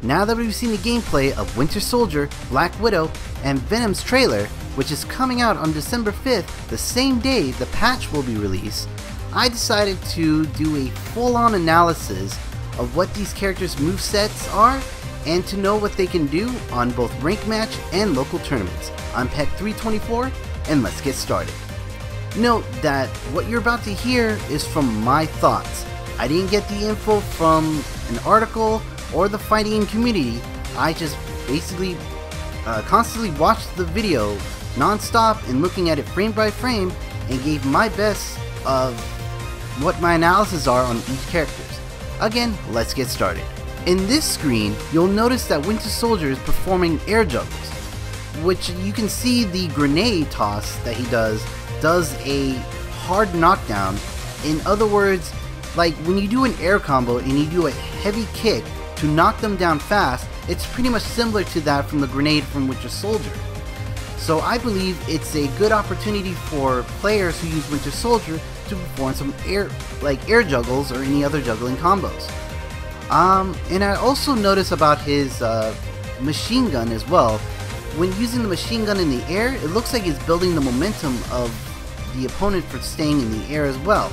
Now that we've seen the gameplay of Winter Soldier, Black Widow, and Venom's trailer, which is coming out on December 5th, the same day the patch will be released, I decided to do a full-on analysis of what these characters' movesets are and to know what they can do on both rank match and local tournaments. I'm peck324 and let's get started. Note that what you're about to hear is from my thoughts. I didn't get the info from an article or the fighting game community. I just basically constantly watched the video non-stop and looking at it frame by frame and gave my best of what my analysis are on each characters. Again, let's get started. In this screen, you'll notice that Winter Soldier is performing air juggles, which you can see the grenade toss that he does a hard knockdown. In other words, like when you do an air combo and you do a heavy kick to knock them down fast, it's pretty much similar to that from the grenade from Winter Soldier. So I believe it's a good opportunity for players who use Winter Soldier to perform some air juggles or any other juggling combos. And I also notice about his machine gun as well. When using the machine gun in the air, it looks like he's building the momentum of the opponent for staying in the air as well.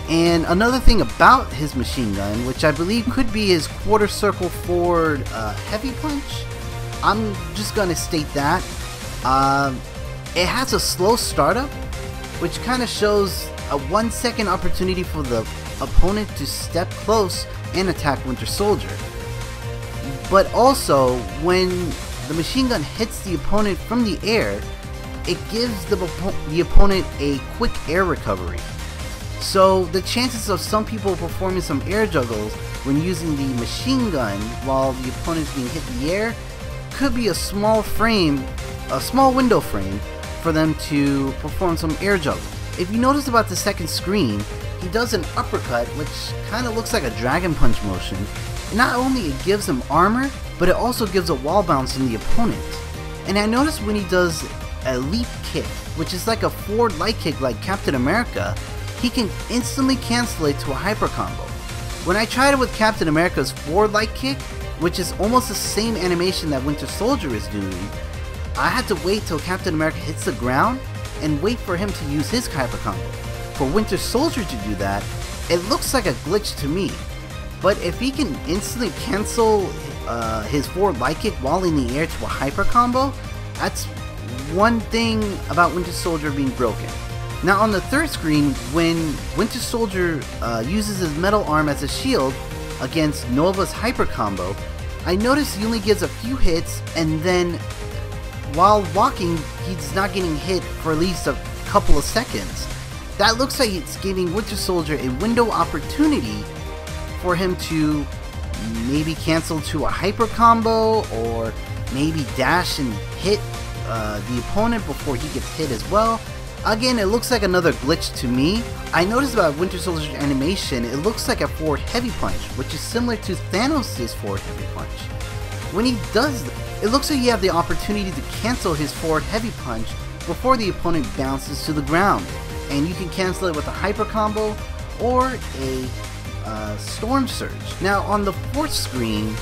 And another thing about his machine gun, which I believe could be his quarter circle forward heavy punch, I'm just going to state that. It has a slow startup, which kind of shows a 1 second opportunity for the opponent to step close and attack Winter Soldier. But also, when the machine gun hits the opponent from the air, it gives the opponent a quick air recovery. So the chances of some people performing some air juggles when using the machine gun while the opponent is being hit in the air could be a small window frame for them to perform some air juggles. If you notice about the second screen, he does an uppercut which kind of looks like a dragon punch motion. And not only it gives him armor, but it also gives a wall bounce on the opponent. And I noticed when he does a leap kick, which is like a forward light kick like Captain America, he can instantly cancel it to a hyper combo. When I tried it with Captain America's forward light kick, which is almost the same animation that Winter Soldier is doing, I had to wait till Captain America hits the ground and wait for him to use his hyper combo. For Winter Soldier to do that, it looks like a glitch to me. But if he can instantly cancel his forward light kick while in the air to a hyper combo, that's one thing about Winter Soldier being broken. Now on the third screen, when Winter Soldier uses his metal arm as a shield against Nova's hyper combo, I noticed he only gives a few hits, and then while walking he's not getting hit for at least a couple of seconds. That looks like it's giving Winter Soldier a window opportunity for him to maybe cancel to a hyper combo or maybe dash and hit the opponent before he gets hit as well. Again, it looks like another glitch to me. I noticed about Winter Soldier's animation, it looks like a forward heavy punch, which is similar to Thanos' forward heavy punch. When he does that, it looks like you have the opportunity to cancel his forward heavy punch before the opponent bounces to the ground. And you can cancel it with a hyper combo or a storm surge. Now on the fourth screen,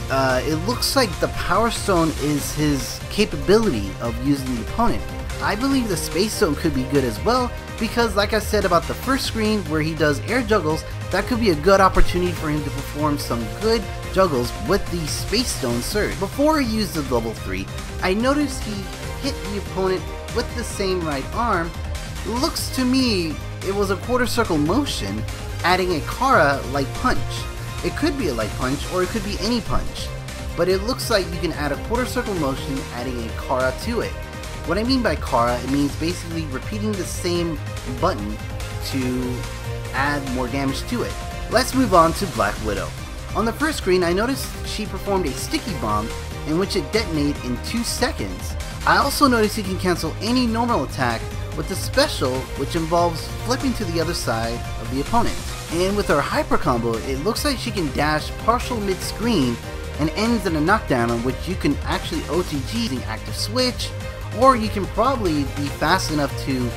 it looks like the Power Stone is his capability of using the opponent. I believe the Space Stone could be good as well, because like I said about the first screen where he does air juggles, that could be a good opportunity for him to perform some good juggles with the Space Stone surge. Before he used the level 3, I noticed he hit the opponent with the same right arm. Looks to me it was a quarter circle motion, adding a Kara light punch. It could be a light punch or it could be any punch, but it looks like you can add a quarter circle motion adding a Kara to it. What I mean by Kara, it means basically repeating the same button to add more damage to it. Let's move on to Black Widow. On the first screen, I noticed she performed a sticky bomb in which it detonated in 2 seconds. I also noticed he can cancel any normal attack with the special, which involves flipping to the other side of the opponent. And with her hyper combo, it looks like she can dash partial mid-screen and ends in a knockdown on which you can actually OTG using active switch, or you can probably be fast enough to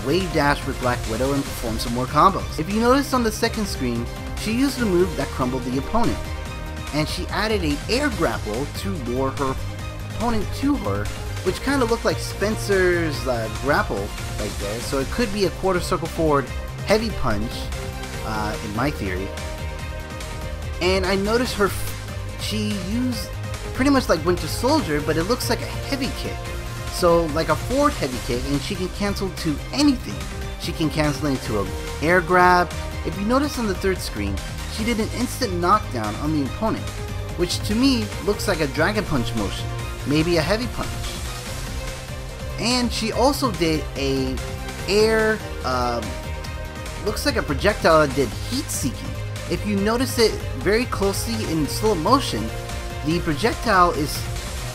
wave dash with Black Widow and perform some more combos. If you notice on the second screen, she used a move that crumbled the opponent. and she added a air grapple to lure her opponent to her, which kind of looked like Spencer's grapple right there. So it could be a quarter circle forward heavy punch, in my theory. And I noticed she used pretty much like Winter Soldier, but it looks like a heavy kick. So like a forward heavy kick, and she can cancel to anything. She can cancel into an air grab. If you notice on the third screen, she did an instant knockdown on the opponent, which to me looks like a dragon punch motion, maybe a heavy punch. And she also did a air, looks like a projectile that did heat seeking. If you notice it very closely in slow motion, the projectile is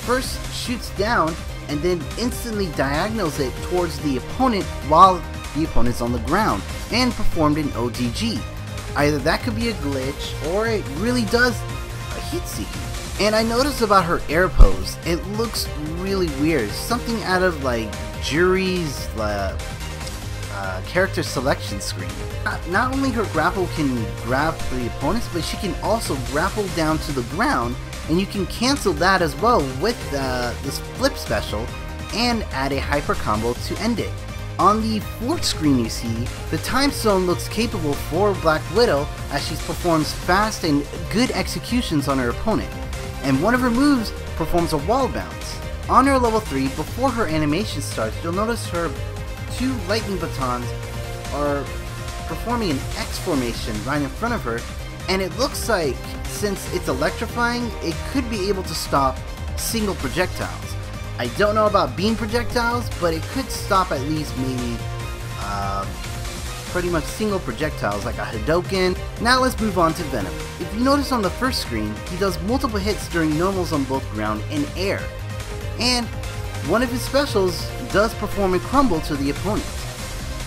first shoots down and then instantly diagonals it towards the opponent while the opponent's on the ground, and performed an OTG. Either that could be a glitch, or it really does a heat seeking. And I noticed about her air pose, it looks really weird. Something out of like Jury's character selection screen. Not only her grapple can grab the opponents, but she can also grapple down to the ground, and you can cancel that as well with this flip special and add a hyper combo to end it. On the fourth screen you see, the time stone looks capable for Black Widow as she performs fast and good executions on her opponent, and one of her moves performs a wall bounce. On her level 3, before her animation starts, you'll notice her 2 lightning batons are performing an X formation right in front of her, and it looks like, since it's electrifying, it could be able to stop single projectiles. I don't know about beam projectiles, but it could stop at least maybe pretty much single projectiles like a Hadoken. Now let's move on to Venom. If you notice on the first screen, he does multiple hits during normals on both ground and air. And one of his specials does perform a crumble to the opponent.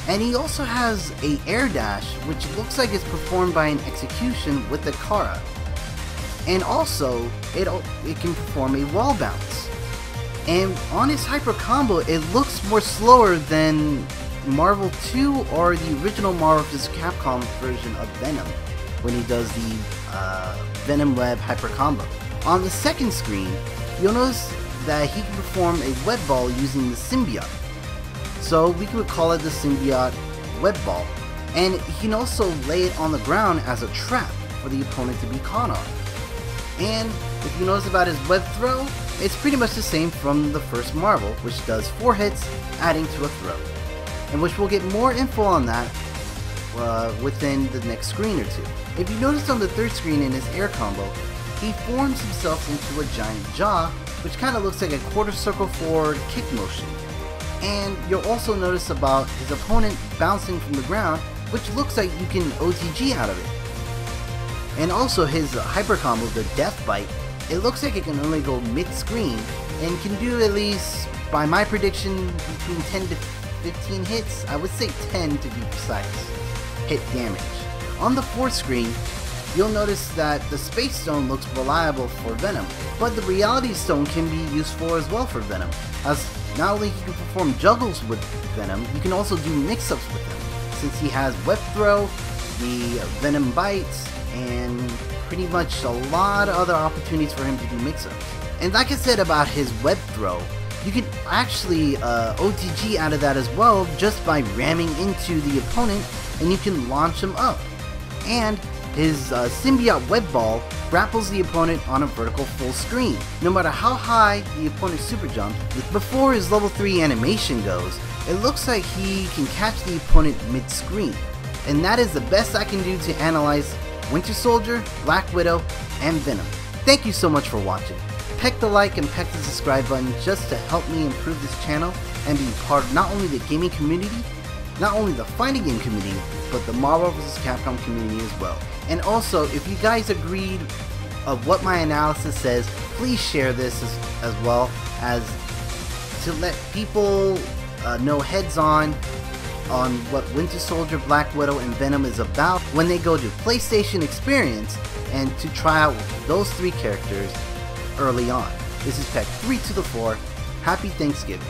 And he also has a air dash, which looks like it's performed by an execution with the Kara. And also, it can perform a wall bounce. And on his hyper combo, it looks more slower than Marvel 2 or the original Marvel vs. Capcom version of Venom when he does the Venom web hyper combo. On the second screen, you'll notice that he can perform a web ball using the symbiote. So we could call it the symbiote web ball. And he can also lay it on the ground as a trap for the opponent to be caught on. And if you notice about his web throw, it's pretty much the same from the first Marvel, which does 4 hits, adding to a throw. And which we'll get more info on that within the next screen or two. If you notice on the third screen in his air combo, he forms himself into a giant jaw, which kind of looks like a quarter circle forward kick motion. And you'll also notice about his opponent bouncing from the ground, which looks like you can OTG out of it. And also his hyper combo, the Death Bite, it looks like it can only go mid-screen, and can do at least, by my prediction, between 10 to 15 hits. I would say 10 to be precise, hit damage. On the fourth screen, you'll notice that the Space Stone looks reliable for Venom, but the Reality Stone can be useful as well for Venom, as not only he can perform juggles with Venom, you can also do mix-ups with him, since he has Web Throw, the Venom Bites, and pretty much a lot of other opportunities for him to do mix-ups. And like I said about his Web Throw, you can actually OTG out of that as well just by ramming into the opponent, and you can launch him up. And his Symbiote Web Ball grapples the opponent on a vertical full screen. No matter how high the opponent super jumps, before his level 3 animation goes, it looks like he can catch the opponent mid-screen. And that is the best I can do to analyze Winter Soldier, Black Widow, and Venom. Thank you so much for watching. Peck the like and peck the subscribe button just to help me improve this channel and be part of not only the gaming community, not only the fighting game community, but the Marvel vs. Capcom community as well. And also, if you guys agreed of what my analysis says, please share this as well, as to let people know heads-on what Winter Soldier, Black Widow, and Venom is about when they go to PlayStation Experience and to try out those 3 characters early on. This is Peck324. Happy Thanksgiving.